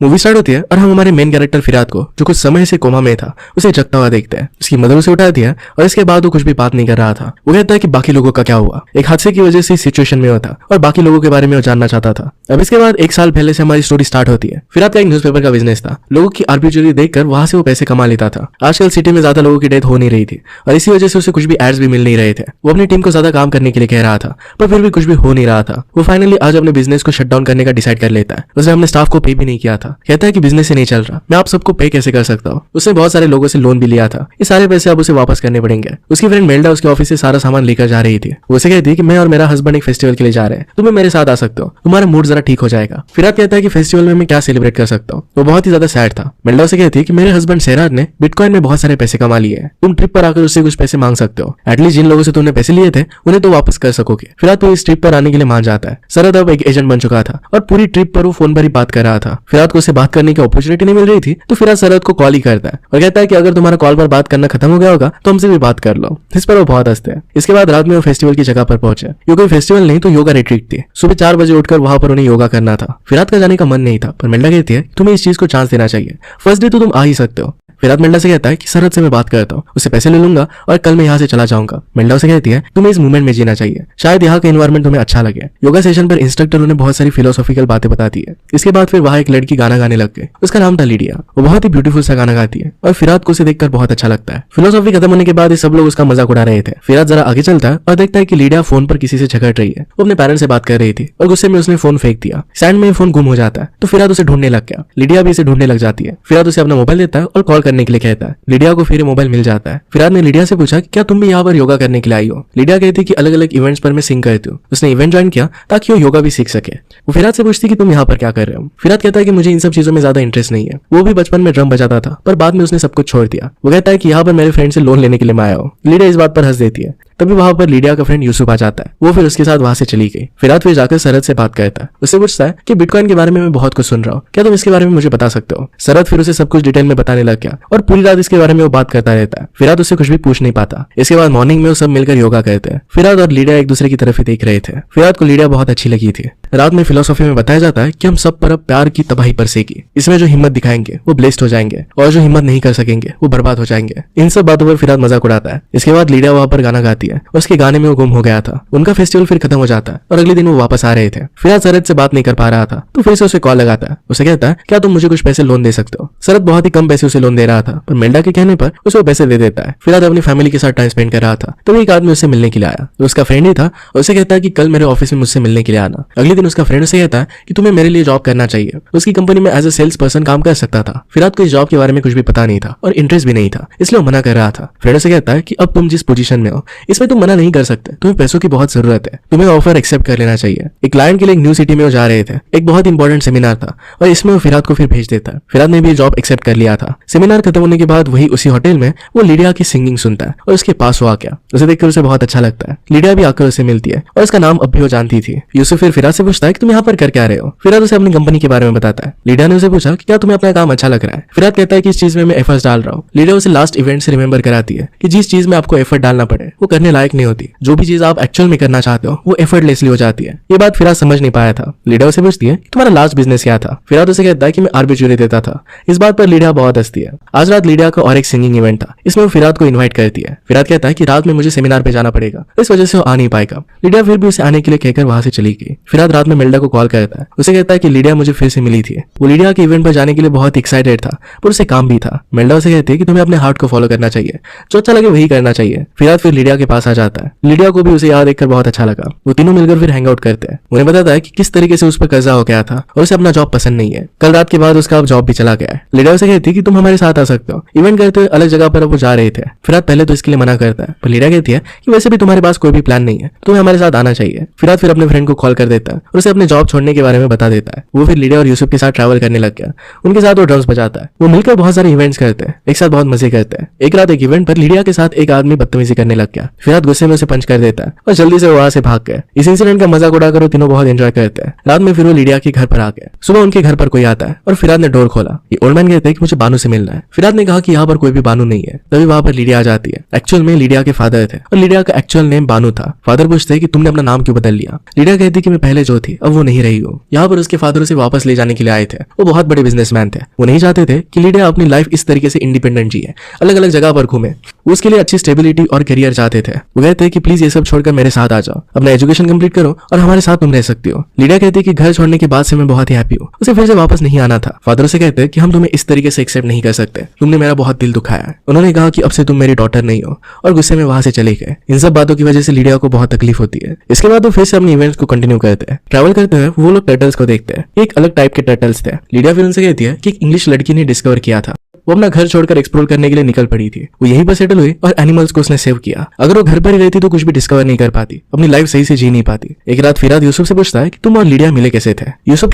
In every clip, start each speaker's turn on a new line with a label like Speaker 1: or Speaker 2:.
Speaker 1: Movie start होती है और हम हमारे मेन कैरेक्टर फिराद को, जो कुछ समय से कोमा में था, उसे जगता हुआ देखते हैं। उसकी मदर उसे उठाती है और इसके बाद वो कुछ भी बात नहीं कर रहा था। वो कहता है कि बाकी लोगों का क्या हुआ, एक हादसे की वजह से इस सिचुएशन में होता और बाकी लोगों के बारे में वो जानना चाहता था। अब इसके बाद 1 साल पहले से हमारी स्टोरी स्टार्ट होती है। फिराद का एक न्यूज़पेपर का बिजनेस था। लोगों की आरपी चोरी देखकर वहां से वो पैसे कमा लेता था। आजकल सिटी में ज्यादा लोगों की डेथ हो नहीं रही थी और इसी वजह से उसे कुछ भी एड्स भी मिल नहीं रहे थे। वो अपनी टीम को ज्यादा काम करने के लिए कह रहा था, पर फिर भी कुछ भी हो नहीं रहा था। वो फाइनली आज अपने बिजनेस को शट डाउन करने का डिसाइड कर लेता है। उसने अपने स्टाफ को पे भी नहीं किया था। कहता है कि बिजनेस से नहीं चल रहा, मैं आप सबको पे कैसे कर सकता हूँ। उसने बहुत सारे लोगों से लोन भी लिया था, ये सारे पैसे अब उसे वापस करने पड़ेंगे। उसकी फ्रेंड मेल्डा उसके ऑफिस से सारा सामान लेकर जा रही थी। वो उसे कहती है कि मैं और मेरा हस्बैंड एक फेस्टिवल के लिए जा रहे हैं, तुम्हें मेरे साथ आ सकते हो, तुम्हारा मूड जरा ठीक हो जाएगा। फिराद कहता है कि फेस्टिवल में मैं क्या सेलिब्रेट कर सकता हूँ। वो बहुत ही ज्यादा सैड था। मेल्डा उसे कहती है कि मेरे हस्बैंड सेराज ने बिटकॉइन में बहुत सारे पैसे कमा लिए हैं, तुम ट्रिप पर आकर उससे कुछ पैसे मांग सकते हो। एटलीस्ट जिन लोगों से तुमने पैसे लिए थे उन्हें तो वापस कर सकोगे। फिराद तो इस ट्रिप पर आने के लिए मान जाता है। सरद अब एक एजेंट बन चुका था और पूरी ट्रिप पर वो फोन पर ही बात कर रहा था। फिराद को उससे बात करने की अपॉर्चुनिटी नहीं मिल रही थी, तो फिराद सरद को कॉल ही करता है और कहता है कि अगर तुम्हारा कॉल पर बात करना खत्म हो गया होगा तो हमसे भी बात कर लो। इस पर वो बहुत हंसते हैं। इसके बाद रात में वो फेस्टिवल की जगह पर पहुंचे। ये कोई फेस्टिवल नहीं तो योगा रिट्रीट थी। सुबह 4 बजे उठकर वहां पर उन्हें योगा करना था। फिराद का जाने का मन नहीं था, पर मेल्डा कहती है तुम्हें इस चीज को चांस देना चाहिए, फर्स्ट डे तो तुम आ ही सकते हो। फिराद मेल्डा से कहता है कि सरहद से मैं बात करता हूँ, उससे पैसे ले लूंगा और कल मैं यहाँ से चला जाऊंगा। मेल्डा उसे कहती है तुम्हें इस मूवमेंट में जीना चाहिए, शायद यहाँ का एनवायरमेंट तुम्हें अच्छा लगे। योगा सेशन पर इंस्ट्रक्टर उन्हें बहुत सारी फिलोसॉफिकल बातें बताती है। इसके बाद फिर वहाँ एक लड़की गाना गाने लग गई। उसका नाम था लीडिया। वो बहुत ही ब्यूटीफुल सा गाना गाती है और फिराद को उसे देखकर बहुत अच्छा लगता है। फिलोसॉफी खत्म होने के बाद सब लोग उसका मजाक उड़ा रहे थे। फिराद जरा आगे चलता है और देखता है कि लीडिया फोन पर किसी से झगड़ रही है। वो अपने पेरेंट्स से बात कर रही थी और गुस्से में उसने फोन फेंक दिया। सैंड में फोन गुम हो जाता है तो फिराद उसे ढूंढने लग गया। लीडिया भी इसे ढूंढने लग जाती है। फिराद उसे अपना मोबाइल देता है और कॉल करने के लिए कहता है। लीडिया को फिर मोबाइल मिल जाता है। फिराद ने लीडिया से पूछा कि क्या तुम भी यहाँ पर योगा करने के लिए आई हो। लीडिया कहती कि अलग अलग इवेंट्स पर मैं सिंग करती हूँ। उसने इवेंट ज्वाइन किया ताकि वो योगा भी सीख सके। वो फिराद से पूछती कि तुम यहाँ पर क्या कर रहे हो। फिराद कहता है कि मुझे इन सब चीजों में ज्यादा इंटरेस्ट नहीं है। वो भी बचपन में ड्रम बजाता था, पर बाद में उसने सब कुछ छोड़ दिया। वो कहता है कि यहाँ पर मेरे फ्रेंड से लोन लेने के लिए मैं आया हूँ। लीडिया इस बात पर हंस देती है। तभी वहां पर लीडिया का फ्रेंड यूसुफ आ जाता है। वो फिर उसके साथ वहां से चली गई। फिराद फिर जाकर सरद से बात करता है। उससे पूछता है कि बिटकॉइन के बारे में मैं बहुत कुछ सुन रहा हूँ, क्या तुम इसके बारे में मुझे बता सकते हो। सरद फिर उसे सब कुछ डिटेल में बताने लग गया और पूरी रात इसके बारे में वो बात करता रहता है। फिराद उससे कुछ भी पूछ नहीं पाता। इसके बाद मॉर्निंग में वो सब मिलकर योगा करते हैं। फिराद और लीडिया एक दूसरे की तरफ ही देख रहे थे। फिराद को लीडिया बहुत अच्छी लगी थी। रात में फिलोसॉफी में बताया जाता है कि हम सब पर अब प्यार की तबाही बरसेगी। इसमें जो हिम्मत दिखाएंगे वो ब्लेस्ड हो जाएंगे और जो हिम्मत नहीं कर सकेंगे वो बर्बाद हो जाएंगे। इन सब बातों पर फिराद मजाक उड़ाता है। इसके बाद लीडिया वहां पर गाना गाती है। उसके गाने में वो गुम हो गया था। उनका फेस्टिवल फिर खत्म हो जाता है और अगले दिन वो वापस आ रहे थे। फिराद सरद से बात नहीं कर पा रहा था तो फिर से उसे कॉल लगाता है। उसे कहता है क्या तुम मुझे कुछ पैसे लोन दे सकते हो। सरद बहुत ही कम पैसे उसे लोन दे रहा था, पर मेल्डा के कहने पर उसे वो पैसे दे देता है। फिराद अपनी फैमिली के साथ टाइम स्पेंड कर रहा था तभी एक आदमी उससे मिलने के लिए आया। तो उसका फ्रेंड ही था। उसे कहता है कि कल मेरे ऑफिस में मुझसे मिलने के लिए आना। अगले दिन उसका फ्रेंड उसे कहता है कि तुम्हें मेरे लिए जॉब करना चाहिए। उसकी कंपनी में एज अ सेल्स पर्सन काम कर सकता था। फिराद को इस जॉब के बारे में कुछ भी पता नहीं था और इंटरेस्ट भी नहीं था, इसलिए वो मना कर रहा था। फ्रेंड उसे कहता है कि अब तुम जिस पोजीशन में हो इसमें तुम मना नहीं कर सकते, तुम्हें पैसों की बहुत जरूरत है, तुम्हें ऑफर एक्सेप्ट कर लेना चाहिए। एक क्लाइंट के लिए एक न्यू सिटी में वो जा रहे थे। एक बहुत इंपॉर्टेंट सेमिनार था और इसमें वो फिराद को फिर भेज देता है। फिराद ने भी जॉब एक्सेप्ट कर लिया था। सेमिनार खत्म होने के बाद वही उसी होटल में वो लीडिया की सिंगिंग सुनता है और उसके पास वो आ गया। उसे देखकर उसे बहुत अच्छा लगता है। लीडिया भी आकर उसे मिलती है और उसका नाम अब भी वो जानती थी। यूसुफ फिर फिराद से पूछता है कि तुम यहाँ पर कर क्या रहे हो। फिराद उसे अपनी कंपनी के बारे में बताता है। लीडिया ने उसे पूछा कि क्या तुम्हें अपना काम अच्छा लग रहा है। फिराद कहता है कि इस चीज में मैं एफर्ट्स डाल रहा हूँ। लीडिया उसे लास्ट इवेंट से रिमेंबर कराती है कि जिस चीज में आपको एफर्ट डालना पड़े वो करने लायक नहीं होती। जो भी चीज आप एक्चुअल में करना चाहते हो वो एफर्टलेसली हो जाती है। ये बात फिराद समझ नहीं पाया था। लीडिया उसे पूछती है कि तुम्हारा लास्ट बिजनेस क्या था। फिराद उसे कहता है कि मैं आरबी चोरी देता था। इस बात पर लीडिया बहुत हंसती है। आज रात लीडिया का और एक सिंगिंग इवेंट था, इसमें वो फिराद को इन्वाइट करती है। फिराद कहता है कि रात में मुझे सेमिनार पे जाना पड़ेगा, इस वजह से वो आ नहीं पाएगा। लीडिया फिर भी उसे आने के लिए कहकर वहां से चली गई। फिराद रात में मेल्डा को कॉल करता है। उसे कहता है कि लीडिया मुझे फिर से मिली थी। वो लीडिया के इवेंट पर जाने के लिए बहुत एक्साइटेड था, पर उसे काम भी था। मेल्डा उसे कहती है कि तुम्हें अपने हार्ट को फॉलो करना चाहिए, जो अच्छा लगे वही करना चाहिए। फिराद फिर लीडिया के पास आ जाता है। लीडिया को भी उसे याद देखकर बहुत अच्छा लगा। वो तीनों मिलकर फिर हैंग आउट करते हैं। उन्हें बताता है कि किस तरीके से उस पर कर्जा हो गया था और उसे अपना जॉब पसंद नहीं है। कल रात के बाद उसका अब जॉब भी चला गया है। लीडिया उसे कहती है कि तुम हमारे साथ आ सकते हो। इवेंट करते हुए अलग जगह पर वो जा रहे थे। फिराद पहले तो इसके लिए मना करता है, पर लीडिया कहती है कि वैसे भी तुम्हारे पास कोई भी प्लान नहीं है, तुम्हें हमारे साथ आना चाहिए। फिराद फिर अपने फ्रेंड को कॉल कर देता है और उसे अपने जॉब छोड़ने के बारे में बता देता है। वो फिर लीडिया और यूसुफ के साथ ट्रैवल करने लग गया। उनके साथ वो ड्रम्स बजाता है। वो मिलकर बहुत सारे इवेंट्स करते हैं, एक साथ बहुत मजे करते हैं। एक रात एक इवेंट पर लीडिया के साथ एक आदमी बदतमीजी करने लग गया। फिराद गुस्से में उसे पंच कर देता है और जल्दी से वहां से भाग गए। इस इंसिडेंट का मजाक उड़ाकर वो तीनों बहुत एंजॉय करते हैं। रात में फिर वो लीडिया के घर पर आ गए। सुबह उनके घर पर कोई आता है और फिराद ने डोर खोला। ये ओल्ड मैन कहते हैं कि मुझे बानू से मिलना है। फिराद ने कहा कि यहाँ पर कोई भी बानू नहीं है। तभी वहां पर लीडिया आ जाती है। एक्चुअल में लीडिया के फादर थे और लीडिया का एक्चुअल नेम बानू था। फादर पूछते हैं कि तुमने अपना नाम क्यों बदल लिया। लीडिया कहती कि मैं पहले जो जो थी अब वो नहीं रही हो। यहाँ पर उसके फादर उसे वापस ले जाने के लिए आए थे। वो बहुत बड़े बिजनेसमैन थे। वो नहीं चाहते थे कि लीडिया अपनी लाइफ इस तरीके से इंडिपेंडेंट जिए, अलग अलग जगह पर घूमे। वो उसके लिए अच्छी स्टेबिलिटी और करियर चाहते थे। वो कहते हैं कि प्लीज ये सब छोड़कर मेरे साथ आ जाओ, अपना एजुकेशन कंप्लीट करो और हमारे साथ तुम रह सकती हो। लीडिया कहती है कि घर छोड़ने के बाद से मैं बहुत ही हैप्पी हूँ, उसे फिर से वापस नहीं आना था। फादर उसे कहते हैं कि हम तुम्हें इस तरीके से एक्सेप्ट नहीं कर सकते, तुमने मेरा बहुत दिल दुखाया है। उन्होंने कहा कि अब से तुम मेरी डॉटर नहीं हो और गुस्से में वहां से चले गए। इन सब बातों की वजह से लीडिया को बहुत तकलीफ होती है। इसके बाद वो फिर से अपने इवेंट्स को कंटिन्यू करते हैं। ट्रैवल करते हुए वो लोग टर्टल्स को देखते हैं। एक अलग टाइप के टर्टल्स थे। लीडिया फिर उनसे कहती है कि एक इंग्लिश लड़की ने डिस्कवर किया था। वो अपना घर छोड़कर एक्सप्लोर करने के लिए निकल पड़ी थी। वो यहीं पर सेटल हुई और एनिमल्स को उसने सेव किया। अगर वो घर पर ही रहती तो कुछ भी डिस्कवर नहीं कर पाती, अपनी लाइफ सही से जी नहीं पाती। एक रात फिराद यूसुफ से पूछता है कि तुम और लीडिया मिले कैसे थे। यूसुफ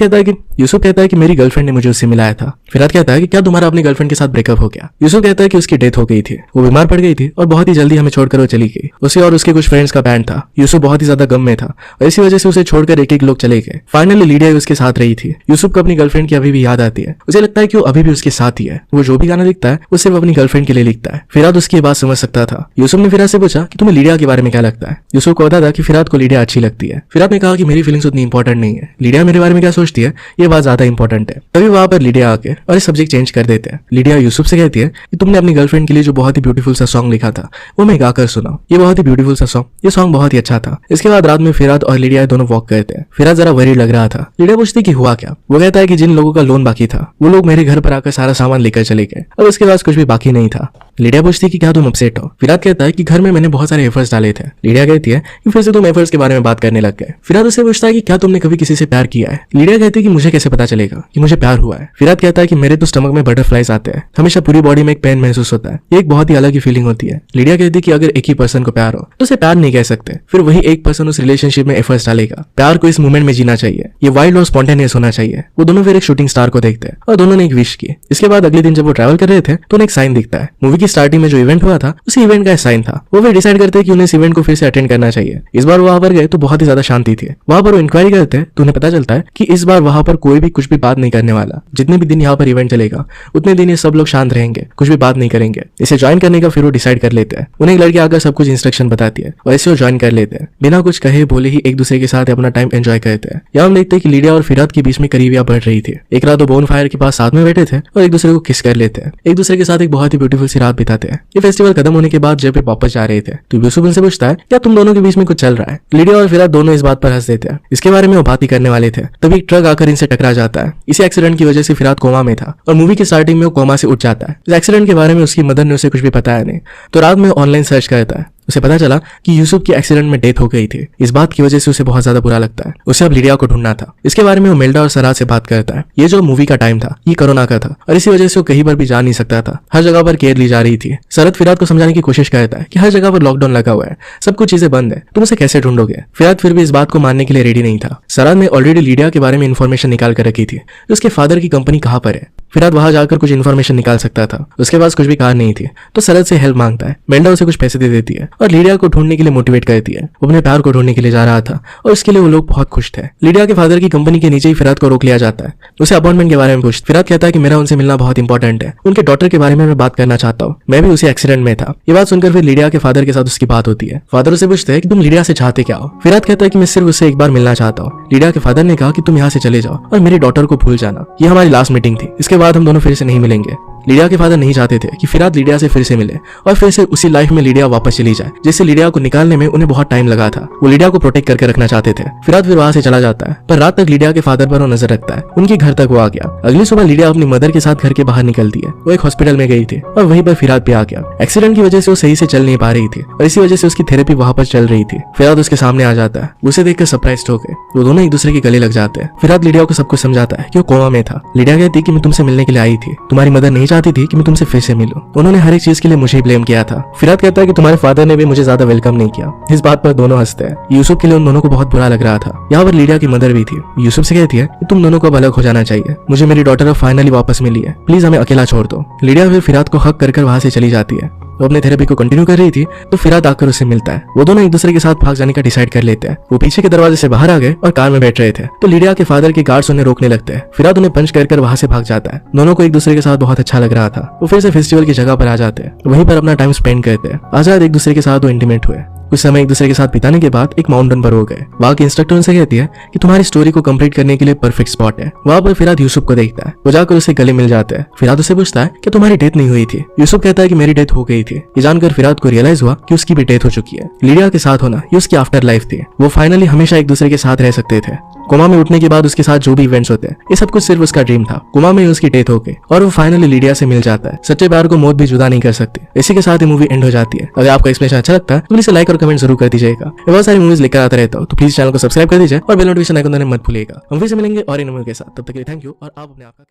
Speaker 1: कहता है कि मेरी गर्लफ्रेंड ने मुझे उससे मिलाया था। फिराद कहता है कि क्या तुम्हारा अपनी गर्लफ्रेंड के साथ ब्रेकअप हो गया। यूसुफ कहता है कि उसकी डेथ हो गई थी, वो बीमार पड़ गई थी और बहुत ही जल्दी हमें छोड़कर वो चली गई। उसे और उसके कुछ फ्रेंड्स का बैंड था। यूसुफ बहुत ही ज्यादा गम में था और इसी वजह से उसे छोड़कर एक एक लोग चले गए। फाइनली लीडिया उसके साथ रही थी। यूसुफ को अपनी गर्लफ्रेंड की अभी भी याद आती है। उसे लगता है कि वो अभी भी उसके साथ ही है। वो जो भी गाना लिखता है वो सिर्फ अपनी गर्लफ्रेंड के लिए लिखता है। फिराद उसकी बात समझ सकता था। यूसुफ ने फिराद से पूछा कि तुम्हें लीडिया के बारे में क्या लगता है। यूसुफ को पता था कि फिराद को लीडिया अच्छी लगती है। फिराद ने कहा कि मेरी फीलिंग्स उतनी इंपॉर्टेंट नहीं है, लीडिया मेरे बारे में क्या सोचती है ये बात ज्यादा इंपॉर्टेंट है। तभी वहां पर लीडिया आके और इस सब्जेक्ट चेंज कर देते हैं। लीडिया यूसुफ से कहती है कि तुमने अपनी गर्लफ्रेंड के लिए जो बहुत ही ब्यूटीफुल सा सॉन्ग लिखा था वो मैं गाकर सुनाऊं। ये बहुत ही ब्यूटीफुल सा सॉन्ग, ये सॉन्ग बहुत ही अच्छा था। इसके बाद रात में फिराद और लीडिया दोनों वॉक करते हैं। फिराद जरा वरीड लग रहा था। लीडिया पूछती कि हुआ क्या। वो कहता है कि जिन लोगों का लोन बाकी था वो लोग मेरे घर पर आकर सारा सामान लेकर चले गए, अब उसके पास कुछ भी बाकी नहीं था। लीडिया पूछती कि क्या तुम अपसेट हो। फिराद कहता है कि घर में मैंने बहुत सारे एफर्ट्स डाले थे। लीडिया कहती है कि फिर से तुम एफर्ट्स के बारे में बात करने लग गए। फिराद उससे पूछता है कि क्या तुमने कभी किसी से प्यार किया है। लीडिया कहती है कि मुझे कैसे पता चलेगा कि मुझे प्यार हुआ है। फिराद कहता है कि मेरे तो स्टमक में बटरफ्लाइज आते हैं, हमेशा पूरी बॉडी में एक पेन महसूस होता है, ये एक बहुत ही अलग ही फीलिंग होती है। लीडिया कहती है कि अगर एक ही पर्सन को प्यार हो तो उसे प्यार नहीं कह सकते, फिर वही एक पर्सन उस रिलेशनशिप में एफर्ट्स डालेगा। प्यार को इस मोमेंट में जीना चाहिए, ये वाइल्ड और स्पॉन्टेनियस होना चाहिए। वो दोनों फिर एक शूटिंग स्टार को देखते हैं और दोनों ने एक विश की। इसके बाद अगले दिन जब वो ट्रैवल कर रहे थे तो उन्हें एक साइन दिखता है। मूवी की स्टार्टिंग में जो इवेंट हुआ था उसी इवेंट का साइन था। वो फिर डिसाइड करते हैं कि उन्हें इस इवेंट को फिर से अटेंड करना चाहिए। इस बार वहां पर गए तो बहुत ही ज्यादा शांति थी। वहां पर वो इंक्वायरी करते हैं तो उन्हें पता चलता है कि इस बार वहां पर कोई भी कुछ भी बात नहीं करने वाला। जितने भी दिन यहाँ पर इवेंट चलेगा उतने दिन ये सब लोग शांत रहेंगे, कुछ भी बात नहीं करेंगे। इसे ज्वाइन करने का फिर वो डिसाइड कर लेते हैं। उन्हें एक लड़की आकर सब कुछ इंस्ट्रक्शन बताती है और ऐसे वो ज्वाइन कर लेते हैं। बिना कुछ कहे बोले ही एक दूसरे के साथ अपना टाइम एंजॉय करते हैं। यहाँ हम देखते हैं कि लीडिया और फिराद के बीच में करीबियां बढ़ रही थी। एक रात वो बोन फायर के पास साथ में बैठे थे और एक दूसरे को किस कर लेते हैं। एक दूसरे के साथ एक बहुत ही ब्यूटीफुल सी रात बिताते हैं। ये फेस्टिवल खत्म होने के बाद जब वापस जा रहे थे तो यूसुफ उनसे पूछता है क्या तुम दोनों के बीच में कुछ चल रहा है। लीडिया और फिराद दोनों इस बात पर हंस देते हैं। इसके बारे में वो बात ही करने वाले थे तभी एक ट्रक आकर इनसे टकरा जाता है। इसी एक्सीडेंट की वजह से फिराद कोमा में था और मूवी की स्टार्टिंग में वो कोमा से उठ जाता है। इस एक्सीडेंट के बारे में उसकी मदर ने उसे कुछ भी बताया नहीं, तो रात में ऑनलाइन सर्च करता है। उसे पता चला कि यूसुफ की एक्सीडेंट में डेथ हो गई थी। इस बात की वजह से उसे बहुत ज्यादा बुरा लगता है। उसे अब लीडिया को ढूंढना था। इसके बारे में वो मेल्डा और सराज से बात करता है। ये जो मूवी का टाइम था ये कोरोना का था और इसी वजह से वो कहीं पर भी जा नहीं सकता था। हर जगह पर केयर ली जा रही थी। शरद फिराद को समझाने की कोशिश करता है कि हर जगह पर लॉकडाउन लगा हुआ है, सब कुछ चीजें बंद है, तुम उसे कैसे ढूंढोगे। फिराद फिर भी इस बात को मानने के लिए रेडी नहीं था। सराज ने ऑलरेडी लीडिया के बारे में इन्फॉर्मेशन निकाल कर रखी थी, उसके फादर की कंपनी कहाँ पर है। फिराद वहां जाकर कुछ इन्फॉर्मेशन निकाल सकता था। उसके पास कुछ भी कार नहीं थी तो सरद से हेल्प मांगता है। मेल्डा उसे कुछ पैसे दे देती है और लीडिया को ढूंढने के लिए मोटिवेट करती है। वो अपने प्यार को ढूंढने के लिए जा रहा था और इसके लिए वो लोग बहुत खुश थे। लीडिया के फादर की कंपनी के नीचे ही फिराद को रोक लिया जाता है। उसे अपॉइंटमेंट के बारे में पूछता। फिराद कहता है कि मेरा उनसे मिलना बहुत इंपॉर्टेंट है, उनके डॉटर के बारे में मैं बात करना चाहता हूँ, मैं भी उसी एक्सीडेंट में था। ये बात सुनकर फिर लीडिया के फादर के साथ उसकी बात होती है। फादर उसे पूछते हैं कि तुम लीडिया से चाहते क्या हो। फिराद कहता है कि मैं सिर्फ उससे एक बार मिलना चाहता हूँ। लीडिया के फादर ने कहा कि तुम यहाँ से चले जाओ और मेरी डॉटर को भूल जाना, ये हमारी लास्ट मीटिंग थी, इसके बाद हम दोनों फिर से नहीं मिलेंगे। लीडिया के फादर नहीं चाहते थे कि फिराद लीडिया से फिर से मिले और फिर से उसी लाइफ में लीडिया वापस चली जाए, जिससे लीडिया को निकालने में उन्हें बहुत टाइम लगा था। वो लीडिया को प्रोटेक्ट करके रखना चाहते थे। फिराद फिर वहां से चला जाता है, पर रात तक लीडिया के फादर पर वो नजर रखता है। उनके घर तक वो आ गया। अगली सुबह लीडिया अपनी मदर के साथ घर के बाहर निकलती है। वो एक हॉस्पिटल में गई थी और वहीं पर फिराद भी आ गया। एक्सीडेंट की वजह से वो सही से चल नहीं पा रही थी और इसी वजह से उसकी थेरेपी वहां पर चल रही थी। फिराद उसके सामने आ जाता है। उसे देखकर सरप्राइज्ड हो गए। वो दोनों एक दूसरे के गले लग जाते हैं। फिराद लीडिया को सब कुछ समझाता है कि वो कोमा में था। लीडिया कहती कि मैं तुमसे मिलने के लिए आई थी, तुम्हारी मदर नहीं चाहती थी कि मैं तुमसे फिर से मिलूं, उन्होंने हर एक चीज के लिए मुझे ही ब्लेम किया था। फिराद कहता है कि तुम्हारे फादर ने भी मुझे ज्यादा वेलकम नहीं किया। इस बात पर दोनों हंसते हैं। यूसुफ के लिए उन दोनों को बहुत बुरा लग रहा था। यहाँ पर लीडिया की मदर भी थी। यूसुफ से कहती है कि तुम दोनों को अब अलग हो जाना चाहिए, मुझे मेरी डॉटर अब फाइनली वापस मिली है, प्लीज हमें अकेला छोड़ दो। लीडिया फिर फिराद को हक कर वहां से चली जाती है। वो अपने थेरेपी को कंटिन्यू कर रही थी तो फिराद आकर उससे मिलता है। वो दोनों एक दूसरे के साथ भाग जाने का डिसाइड कर लेते हैं। वो पीछे के दरवाजे से बाहर आ गए और कार में बैठ रहे थे तो लीडिया के फादर के गार्ड्स उन्हें रोकने लगते हैं। फिराद उन्हें पंच कर वहां से भाग जाता है। दोनों को एक दूसरे के साथ बहुत अच्छा लग रहा था। वो फिर से फेस्टिवल की जगह पर आ जाते हैं, वहीं पर अपना टाइम स्पेंड करते हैं। आजाद एक दूसरे के साथ वो इंटीमेट हुए। कुछ समय एक दूसरे के साथ बिताने के बाद एक माउंटेन पर हो गए। वहाँ की इंस्ट्रक्टर उनसे कहती है कि तुम्हारी स्टोरी को कंप्लीट करने के लिए परफेक्ट स्पॉट है। वहाँ पर फिराद यूसुफ को देखता है। वो जाकर उसे गले मिल जाता है। फिराद उसे पूछता है कि तुम्हारी डेथ नहीं हुई थी। यूसुफ कहता है कि मेरी डेथ हो गई थी। ये जानकर फिराद को रियलाइज हुआ कि उसकी भी डेथ हो चुकी है। लिडिया के साथ होना ये उसकी आफ्टर लाइफ थी। वो फाइनली हमेशा एक दूसरे के साथ रह सकते थे। कोमा में उठने के बाद उसके साथ जो भी इवेंट्स होते हैं ये सब कुछ सिर्फ उसका ड्रीम था। कोमा में उसकी डेथ हो गई और वो फाइनली लिडिया से मिल जाता है। सच्चे प्यार को मौत भी जुदा नहीं कर सकती। इसी के साथ ये मूवी एंड हो जाती है। अगर आपको एक्सप्लेनेशन अच्छा लगता है तो प्लीज लाइक और कमेंट जरूर कर दीजिएगा। बहुत सारी मूवीज लेकर आता रहता हूँ तो प्लीज चैनल को सब्सक्राइब कर दीजिए और बेल नोटिफिकेशन आइकन दबाना मत भूलिएगा। हम फिर से मिलेंगे और इन मूवी के साथ। तब तक के लिए थैंक यू और आप अपने आप का